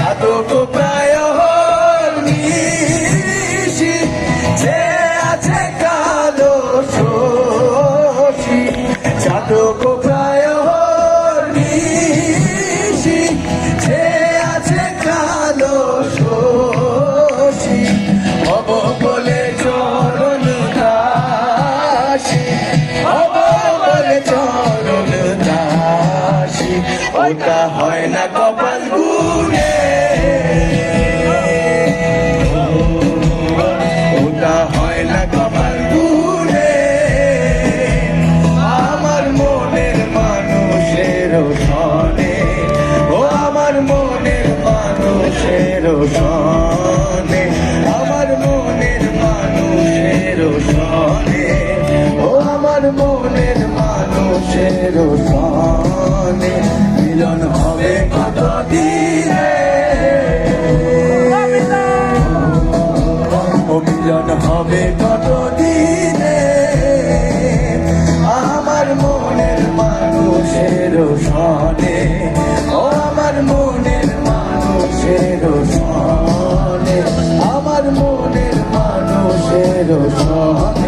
চাতক প্রায় নিশি যে আছে কালো শশী চাতক প্রায় নিশি যে আছে কালো শশী হব বলে চরণ দাসী হব বলে চরণ দাসী ওটা হয় না কপাল গুনে ওটা হয় না কপাল গুনে আমার মনের মানুষের সনে ও আমার মনের মানুষের সনে আমার মনের মানুষের সনে ও আমার মনের মানুষের সনে মিলন হবে কত দিনে ও মিলন হবে কত দিনে আমার মনের মানুষের সনে ও আমার মনের মানুষের সনে আমার মনের মানুষের সনে